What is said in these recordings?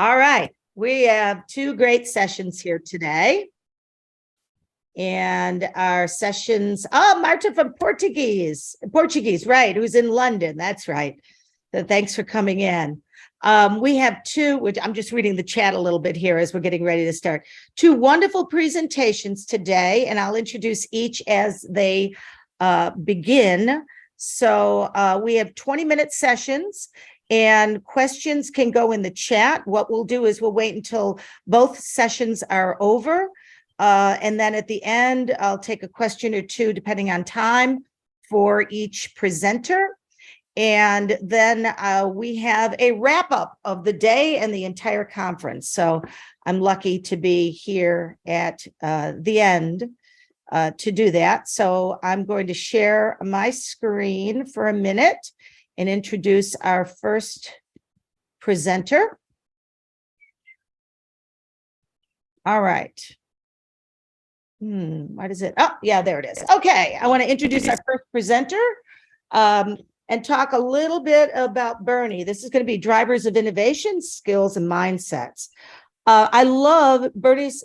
All right, we have two great sessions here today. And our sessions, Marta from Portuguese, right, who's in London, that's right. So thanks for coming in. We have two, which I'm just reading the chat a little bit here as we're getting ready to start. Two wonderful presentations today, and I'll introduce each as they begin. So we have 20-minute sessions, and questions can go in the chat. What we'll do is we'll wait until both sessions are over. And then at the end, I'll take a question or two, depending on time, for each presenter. And then we have a wrap up of the day and the entire conference. So I'm lucky to be here at the end to do that. So I'm going to share my screen for a minute and introduce our first presenter. All right. What is it? Oh, yeah, there it is. Okay, I want to introduce our first presenter and talk a little bit about Bernie. This is going to be drivers of innovation, skills, and mindsets. I love Bernie's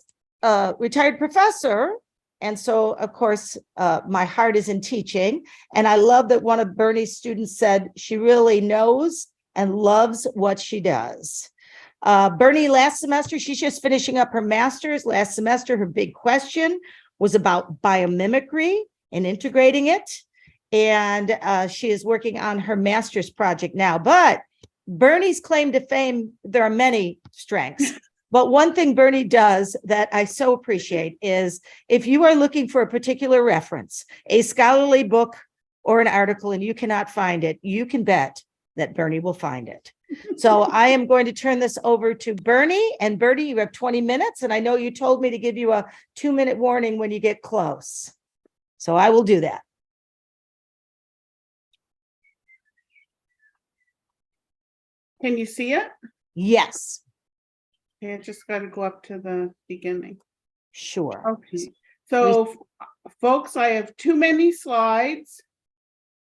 retired professor. And so, of course, my heart is in teaching. And I love that one of Bernie's students said she really knows and loves what she does. Bernie, last semester, she's just finishing up her master's. Last semester, her big question was about biomimicry and integrating it. And she is working on her master's project now. But Bernie's claim to fame, there are many strengths. But one thing Bernie does that I so appreciate is if you are looking for a particular reference, a scholarly book or an article, and you cannot find it, you can bet that Bernie will find it. So I am going to turn this over to Bernie. And Bernie, you have 20 minutes. And I know you told me to give you a 2-minute warning when you get close. So I will do that. Can you see it? Yes. Okay, I just got to go up to the beginning. Sure. Okay. So, folks, I have too many slides.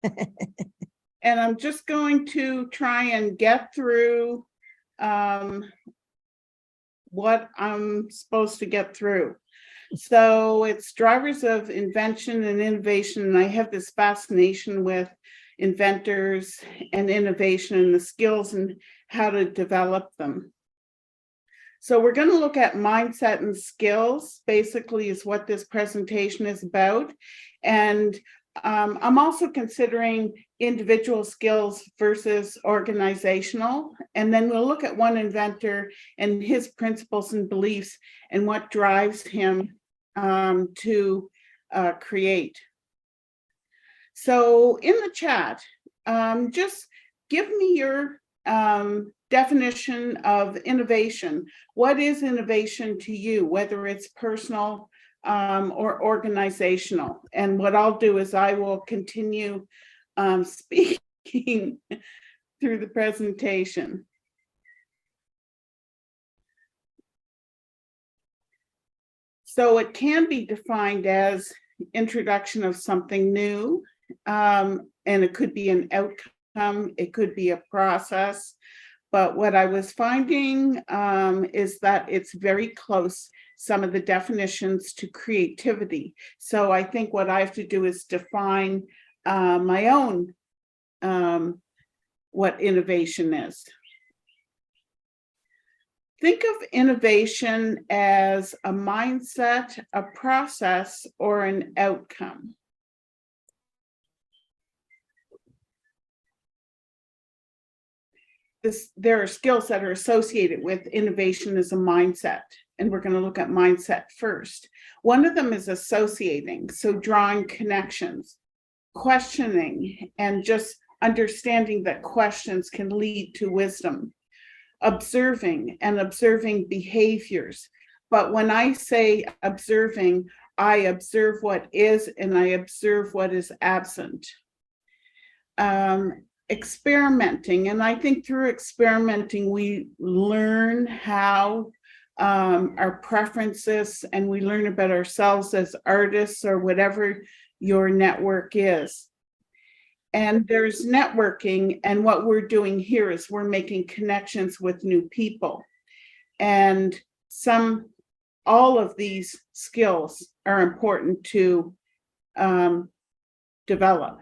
And I'm just going to try and get through what I'm supposed to get through. So it's drivers of invention and innovation. And I have this fascination with inventors and innovation and the skills and how to develop them. So we're going to look at mindset and skills, basically, is what this presentation is about. And I'm also considering individual skills versus organizational. And then we'll look at one inventor and his principles and beliefs and what drives him to create. So in the chat, just give me your definition of innovation. What is innovation to you, whether it's personal or organizational? And what I'll do is I will continue speaking through the presentation. So it can be defined as introduction of something new, and it could be an outcome, it could be a process. But what I was finding is that it's very close, some of the definitions, to creativity. So I think what I have to do is define my own, what innovation is. Think of innovation as a mindset, a process, or an outcome. There are skills that are associated with innovation as a mindset, and we're going to look at mindset first. One of them is associating, so drawing connections, questioning, and just understanding that questions can lead to wisdom. Observing and observing behaviors. But when I say observing, I observe what is and I observe what is absent. Experimenting, and I think through experimenting we learn how our preferences, and we learn about ourselves as artists or whatever your network is. And there's networking, and what we're doing here is we're making connections with new people. And all of these skills are important to develop.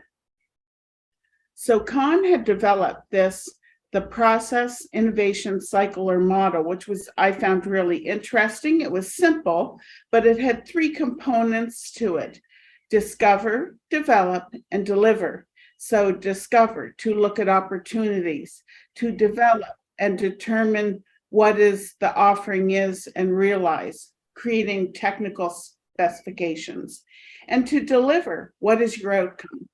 So Kahn had developed the process innovation cycle or model, which I found really interesting. It was simple, but it had 3 components to it: discover, develop, and deliver. So discover, to look at opportunities; to develop and determine what the offering is and realize, creating technical specifications; and to deliver, what is your outcome?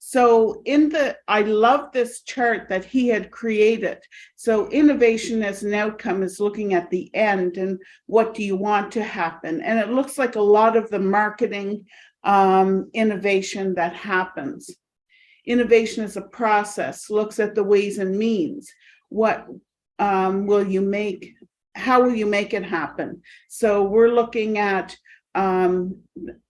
So I love this chart that he had created. So innovation as an outcome is looking at the end and what do you want to happen? And it looks like a lot of the marketing innovation that happens. Innovation as a process looks at the ways and means. What will you make? How will you make it happen? So we're looking at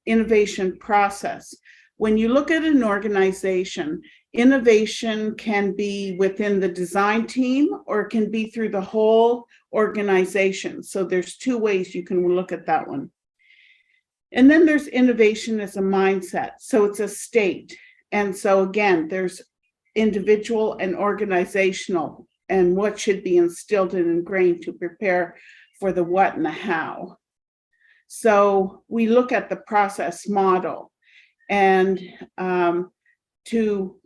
innovation process. When you look at an organization, innovation can be within the design team or it can be through the whole organization. So there's 2 ways you can look at that one. And then there's innovation as a mindset. So it's a state. And so again, there's individual and organizational and what should be instilled and ingrained to prepare for the what and the how. So we look at the process model and to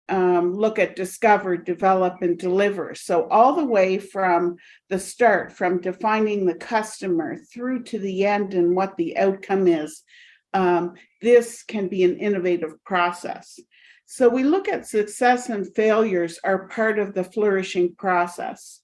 look at discover, develop, and deliver. So all the way from the start, from defining the customer through to the end and what the outcome is, this can be an innovative process. So we look at success and failures are part of the flourishing process.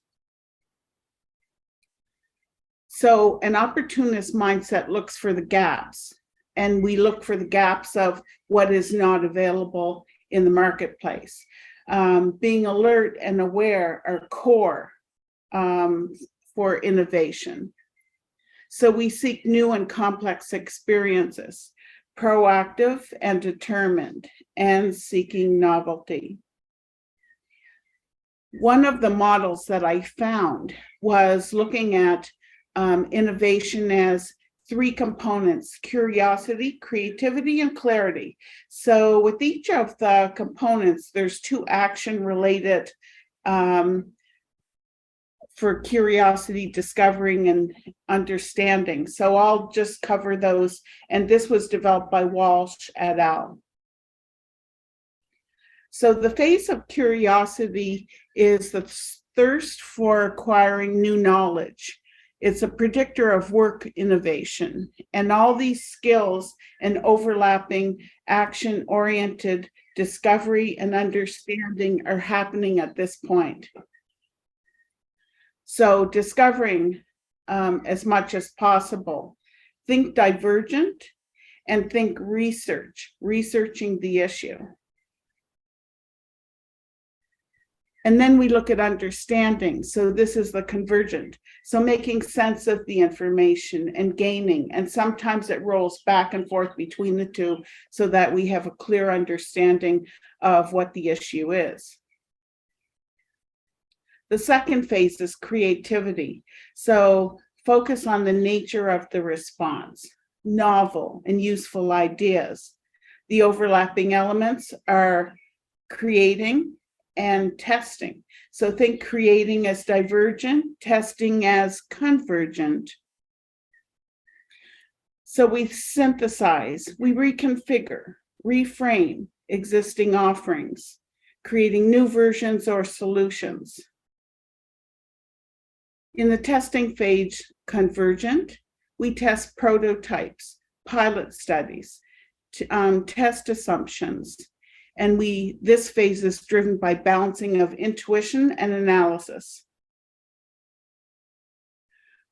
So an opportunist mindset looks for the gaps, and we look for the gaps of what is not available in the marketplace. Being alert and aware are core for innovation. So we seek new and complex experiences, proactive and determined, and seeking novelty. One of the models that I found was looking at innovation as 3 components: curiosity, creativity, and clarity. So with each of the components, there's 2 action-related for curiosity, discovering, and understanding. So I'll just cover those. And this was developed by Walsh et al. So the phase of curiosity is the thirst for acquiring new knowledge. It's a predictor of work innovation, and all these skills and overlapping action-oriented discovery and understanding are happening at this point. So discovering as much as possible. Think divergent and think researching the issue. And then we look at understanding. So this is the convergent. So making sense of the information and gaining. And sometimes it rolls back and forth between the 2 so that we have a clear understanding of what the issue is. The second phase is creativity. So focus on the nature of the response, novel and useful ideas. The overlapping elements are creating and testing. So think creating as divergent, testing as convergent. So we synthesize, we reconfigure, reframe existing offerings, creating new versions or solutions. In the testing phase, convergent, we test prototypes, pilot studies, test assumptions. And this phase is driven by balancing of intuition and analysis.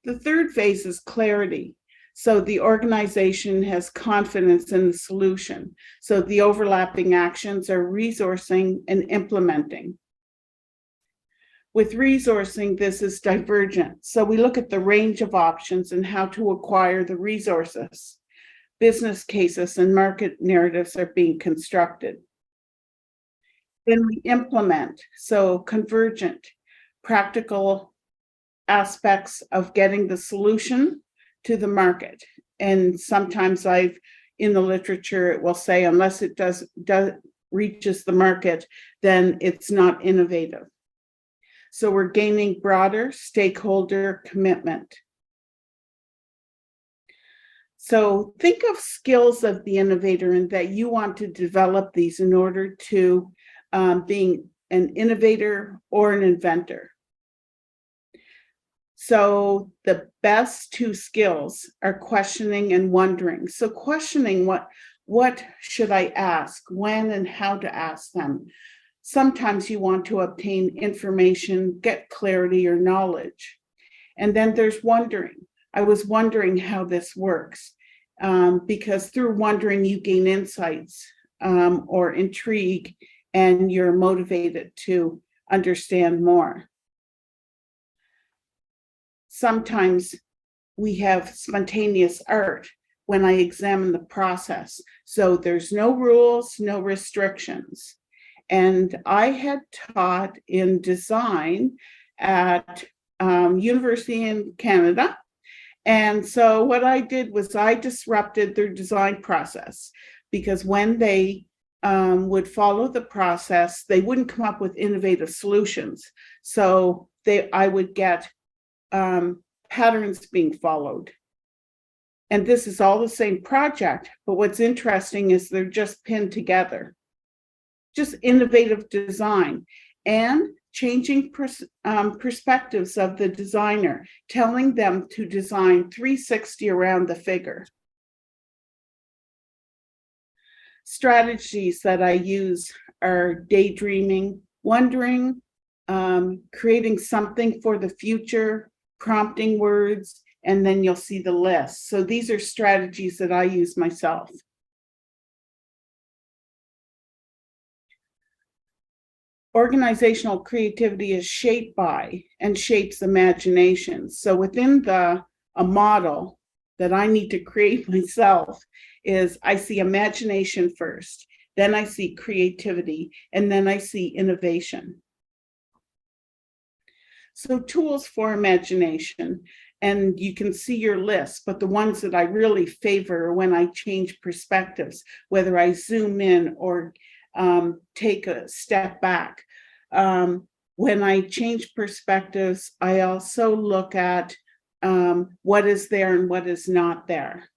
The third phase is clarity. So the organization has confidence in the solution. So the overlapping actions are resourcing and implementing. With resourcing, this is divergent. So we look at the range of options and how to acquire the resources. Business cases and market narratives are being constructed. Then we implement, so convergent, practical aspects of getting the solution to the market. And sometimes in the literature, it will say, unless it reaches the market, then it's not innovative. So we're gaining broader stakeholder commitment. So think of skills of the innovator and that you want to develop these in order to being an innovator or an inventor. So the best two skills are questioning and wondering. So questioning, what should I ask, when and how to ask them. Sometimes you want to obtain information, get clarity or knowledge. And then there's wondering. I was wondering how this works, because through wondering you gain insights or intrigue, and you're motivated to understand more. Sometimes we have spontaneous art when I examine the process. So there's no rules, no restrictions. And I had taught in design at university in Canada. And so what I did was I disrupted their design process, because when they would follow the process, they wouldn't come up with innovative solutions. So I would get patterns being followed. And this is all the same project, but what's interesting is they're just pinned together. Just innovative design and changing perspectives of the designer, telling them to design 360 around the figure. Strategies that I use are daydreaming, wondering, creating something for the future, prompting words, and then you'll see the list. So these are strategies that I use myself. Organizational creativity is shaped by and shapes imagination. So within a model that I need to create myself is I see imagination first, then I see creativity, and then I see innovation. So tools for imagination, and you can see your list, but the ones that I really favor are when I change perspectives, whether I zoom in or take a step back. When I change perspectives, I also look at what is there and what is not there.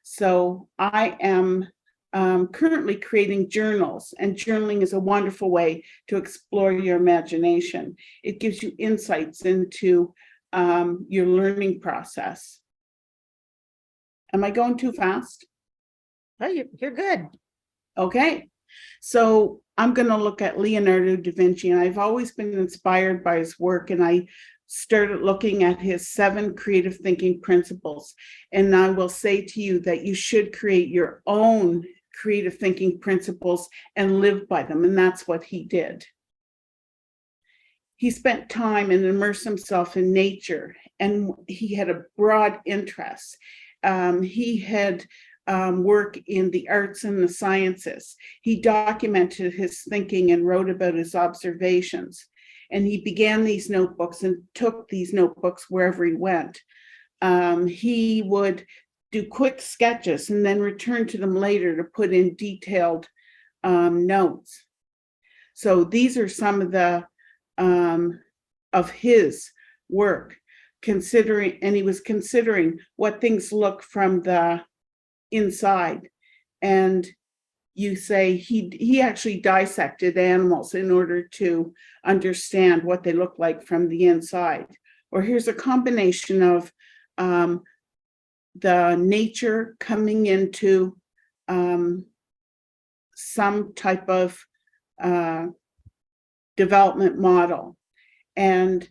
So I am currently creating journals, and journaling is a wonderful way to explore your imagination. It gives you insights into your learning process. Am I going too fast? Oh, you're good. Okay. So I'm going to look at Leonardo da Vinci, and I've always been inspired by his work, and I started looking at his 7 creative thinking principles. And I will say to you that you should create your own creative thinking principles and live by them, and that's what he did. He spent time and immersed himself in nature, and he had a broad interest. He had work in the arts and the sciences. He documented his thinking and wrote about his observations. And he began these notebooks and took these notebooks wherever he went. He would do quick sketches and then return to them later to put in detailed notes. So these are some of the of his work, considering, and he was considering what things look from the inside. And you say he actually dissected animals in order to understand what they look like from the inside. Or here's a combination of the nature coming into some type of development model. And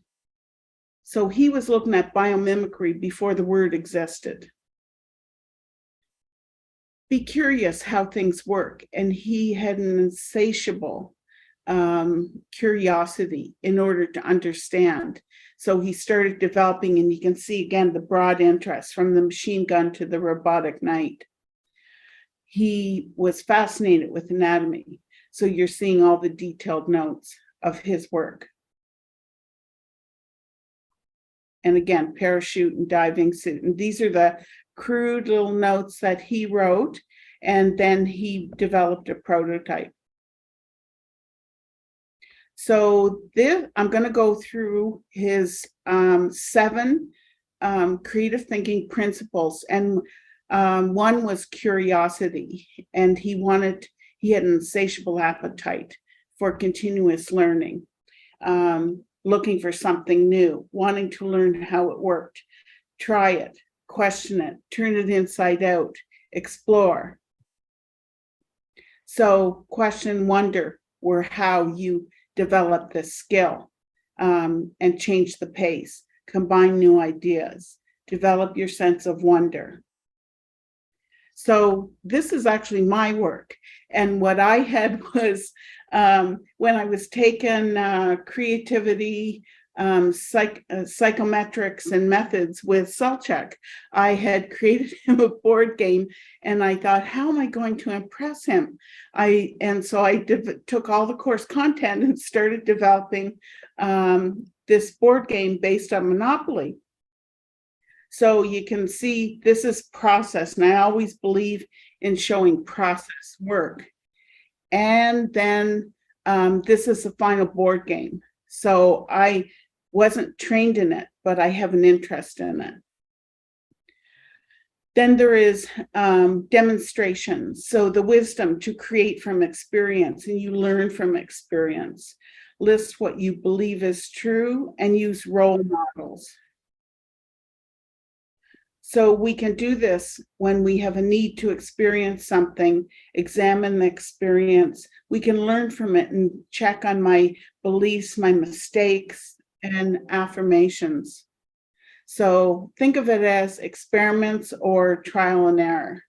so he was looking at biomimicry before the word existed. Be curious how things work. And he had an insatiable curiosity in order to understand. So he started developing, and you can see again the broad interest from the machine gun to the robotic knight. He was fascinated with anatomy. So you're seeing all the detailed notes of his work. and again, parachute and diving suit. And these are the crude little notes that he wrote, and then he developed a prototype. So this, I'm going to go through his 7 creative thinking principles, and one was curiosity, and he had an insatiable appetite for continuous learning, looking for something new, wanting to learn how it worked, try it, question it, turn it inside out, explore. So question, wonder were how you develop this skill, and change the pace, combine new ideas, develop your sense of wonder. So this is actually my work. And what I had was, when I was taking creativity, psychometrics and methods with Salchuk, I had created him a board game, and I thought, how am I going to impress him? So I took all the course content and started developing this board game based on Monopoly. So you can see this is process, and I always believe in showing process work. And then this is the final board game. So I wasn't trained in it, but I have an interest in it. Then there is demonstrations. So the wisdom to create from experience, and you learn from experience. List what you believe is true and use role models. So we can do this when we have a need to experience something, examine the experience. We can learn from it and check on my beliefs, my mistakes, and affirmations. So think of it as experiments or trial and error.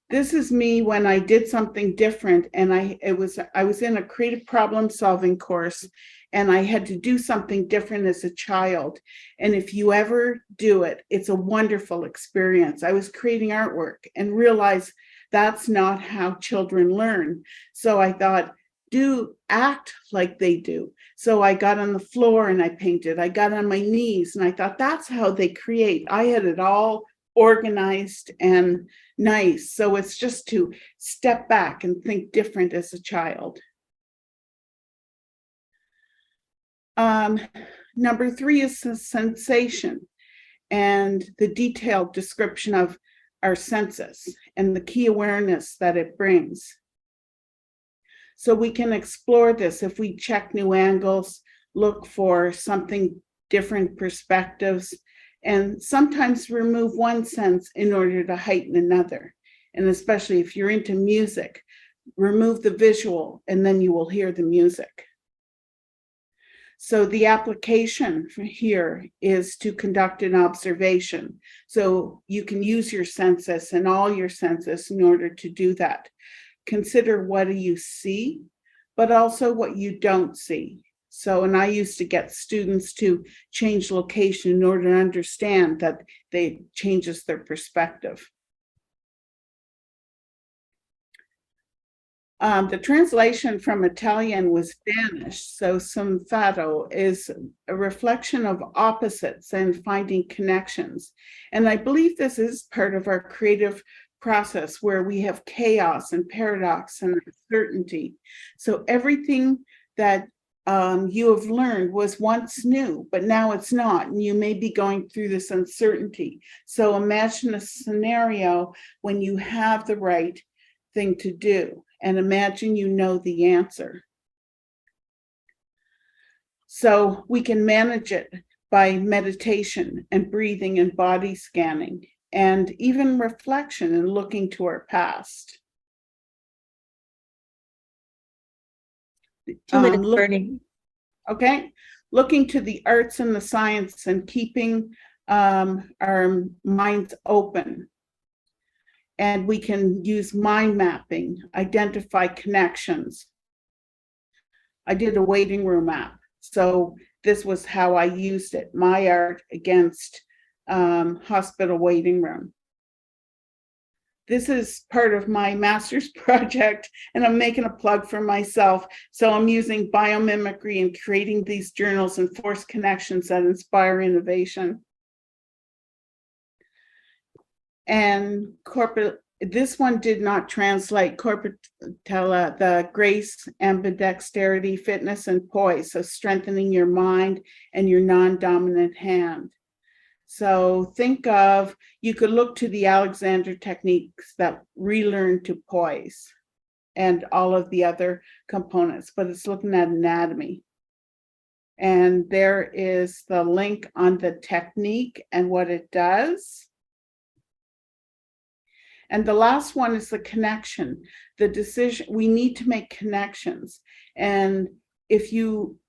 This is me when I did something different, and I was in a creative problem solving course, and I had to do something different as a child. And if you ever do it, it's a wonderful experience. I was creating artwork and realized that's not how children learn. So I thought, act like they do. So I got on the floor and I painted. I got on my knees and I thought, that's how they create. I had it all organized and nice. So it's just to step back and think different as a child. Number 3 is the sensation and the detailed description of our senses and the key awareness that it brings. So we can explore this if we check new angles, look for something different perspectives, and sometimes remove one sense in order to heighten another. And especially if you're into music, remove the visual and then you will hear the music. So the application here is to conduct an observation. So you can use your senses and all your senses in order to do that. Consider what do you see, but also what you don't see. So, and I used to get students to change location in order to understand that they changes their perspective. The translation from Italian was vanished. So somfatto is a reflection of opposites and finding connections. And I believe this is part of our creative process where we have chaos and paradox and uncertainty. So everything that you have learned was once new, but now it's not, and you may be going through this uncertainty. So imagine a scenario when you have the right thing to do, and imagine you know the answer. So we can manage it by meditation and breathing and body scanning, and even reflection and looking to our past. 2 minutes learning. Okay, looking to the arts and the science and keeping our minds open. And we can use mind mapping, identify connections. I did a waiting room app. So this was how I used it, my art against hospital waiting room. this is part of my master's project, and I'm making a plug for myself. So I'm using biomimicry and creating these journals and force connections that inspire innovation. And this one did not translate. Corpatella, the grace, ambidexterity, fitness, and poise. So strengthening your mind and your non-dominant hand. So think of, you could look to the Alexander techniques that relearn to poise and all of the other components, but it's looking at anatomy. And there is the link on the technique and what it does. And the last one is the connection, the decision. We need to make connections. And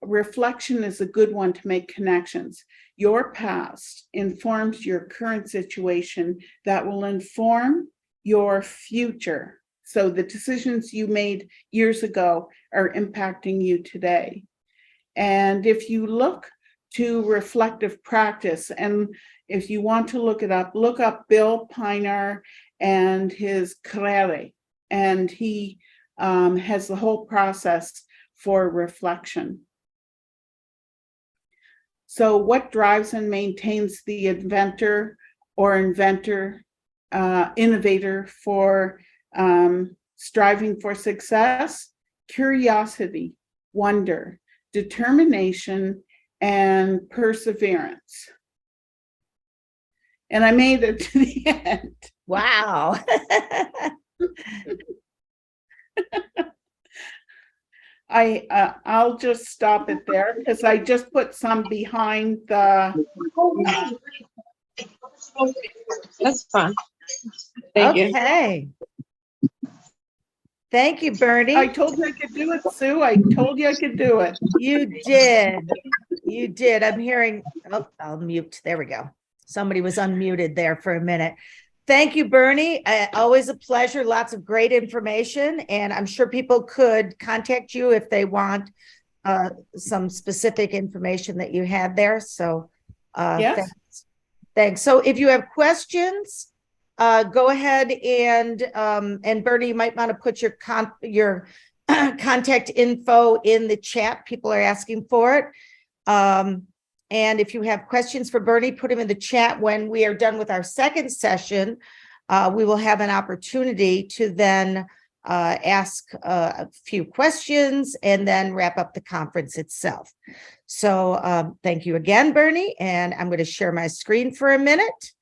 reflection is a good one to make connections. Your past informs your current situation that will inform your future. So the decisions you made years ago are impacting you today. And if you look to reflective practice, and if you want to look it up, look up Bill Pinar and his Crere, and he has the whole process for reflection. So what drives and maintains the inventor or innovator for striving for success? Curiosity, wonder, determination, and perseverance. And I made it to the end. Wow. I'll just stop it there because I just put some behind the. That's fine. Thank you. Okay. Thank you, Bernie. I told you I could do it, Sue. I told you I could do it. You did. You did. I'm hearing, oh, I'll mute. There we go. Somebody was unmuted there for a minute. Thank you, Bernie. Always a pleasure. Lots of great information. And I'm sure people could contact you if they want some specific information that you had there. So Yes. thanks. So if you have questions, go ahead and Bernie, you might want to put your contact info in the chat. People are asking for it. And if you have questions for Bernie, put them in the chat. When we are done with our second session, we will have an opportunity to then ask a few questions and then wrap up the conference itself. So thank you again, Bernie. And I'm going to share my screen for a minute.